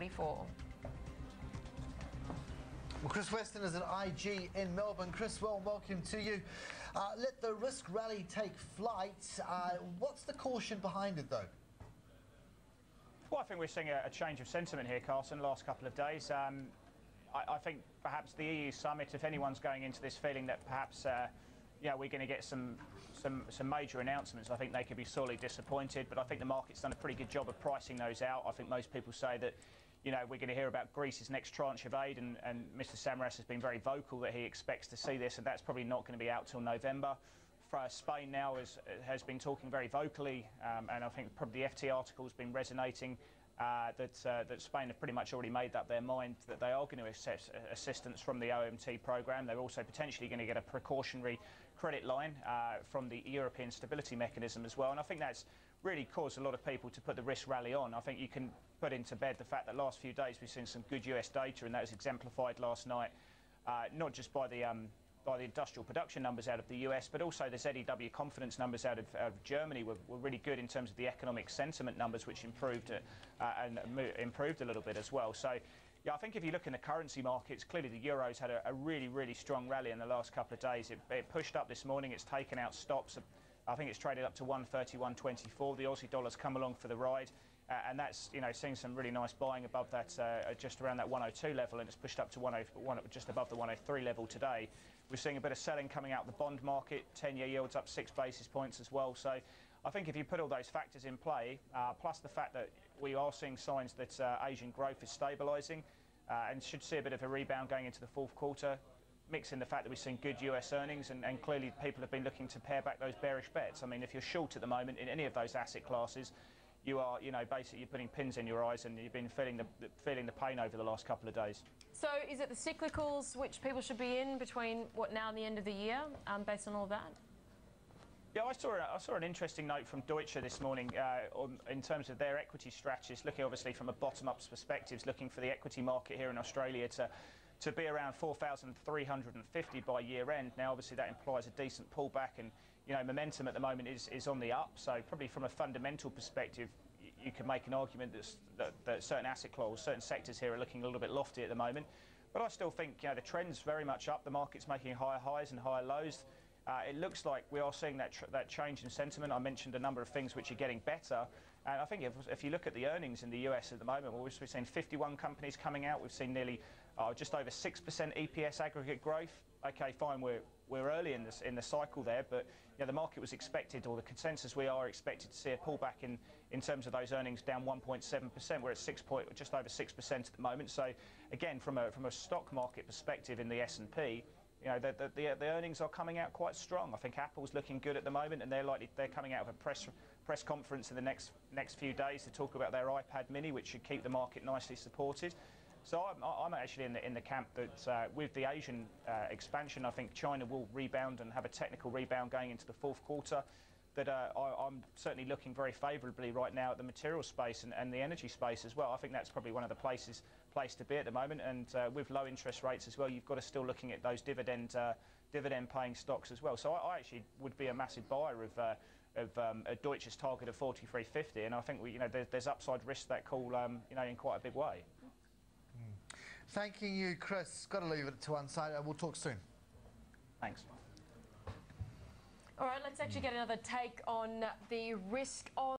$1.44. Well, Chris Weston is an IG in Melbourne. Chris, welcome to you. Let the risk rally take flight. What's the caution behind it, though? Well, I think we're seeing a change of sentiment here, Carson, the last couple of days. I think perhaps the EU summit, if anyone's going into this feeling that perhaps we're going to get some major announcements, I think they could be sorely disappointed. But I think the market's done a pretty good job of pricing those out. I think most people say that, we're going to hear about Greece's next tranche of aid, and Mr. Samaras has been very vocal that he expects to see this, and that's probably not going to be out till November. Spain now has been talking very vocally, and I think probably the FT article has been resonating that Spain have pretty much already made up their mind that they are going to accept assistance from the OMT programme. They're also potentially going to get a precautionary credit line from the European Stability Mechanism as well, and I think that's really caused a lot of people to put the risk rally on. I think you can put into bed the fact that last few days we've seen some good US data, and that was exemplified last night, not just by the industrial production numbers out of the US, but also the ZEW confidence numbers out of Germany were really good in terms of the economic sentiment numbers, which improved improved a little bit as well. So, yeah, I think if you look in the currency markets, clearly the euro's had a really strong rally in the last couple of days. It pushed up this morning. It's taken out stops. I think it's traded up to 131.24. The Aussie dollar's come along for the ride, and that's seeing some really nice buying above that, just around that 102 level, and it's pushed up to just above the 103 level today. We're seeing a bit of selling coming out of the bond market. 10-year yields up 6 basis points as well. So I think if you put all those factors in play, plus the fact that we are seeing signs that Asian growth is stabilising and should see a bit of a rebound going into the fourth quarter, mix in the fact that we've seen good US earnings, and clearly people have been looking to pare back those bearish bets. I mean, if you're short at the moment in any of those asset classes, you are, basically you're putting pins in your eyes, and you've been feeling the pain over the last couple of days. So is it the cyclicals which people should be in between what now and the end of the year, based on all that? Yeah, I saw an interesting note from Deutsche this morning in terms of their equity strategies, looking obviously from a bottom-up perspective, looking for the equity market here in Australia to be around 4,350 by year end. Now, obviously, that implies a decent pullback, and momentum at the moment is on the up. So, probably from a fundamental perspective, you can make an argument that certain asset classes, certain sectors here are looking a little bit lofty at the moment. But I still think the trend's very much up. The market's making higher highs and higher lows. It looks like we are seeing that change in sentiment. I mentioned a number of things which are getting better. And I think if you look at the earnings in the US at the moment, well, we've seen 51 companies coming out. We've seen nearly just over 6% EPS aggregate growth. OK, fine, we're early in the cycle there, but the market was expected, or the consensus we are expected to see a pullback in terms of those earnings down 1.7%. We're at just over 6% at the moment. So again, from a stock market perspective in the S&P, the earnings are coming out quite strong. I think Apple's looking good at the moment, and they're coming out of a press conference in the next few days to talk about their iPad Mini, which should keep the market nicely supported. So I'm actually in the camp that with the Asian expansion, I think China will rebound and have a technical rebound going into the fourth quarter. That I'm certainly looking very favourably right now at the material space and the energy space as well. I think that's probably one of the place to be at the moment, and with low interest rates as well, you've got to still looking at those dividend paying stocks as well. So I actually would be a massive buyer of Deutsche's target of 43.50, and I think there's upside risk to that call in quite a big way. Thanking you, Chris. Got to leave it to one side. We'll talk soon. Thanks. All right, let's actually get another take on the risk of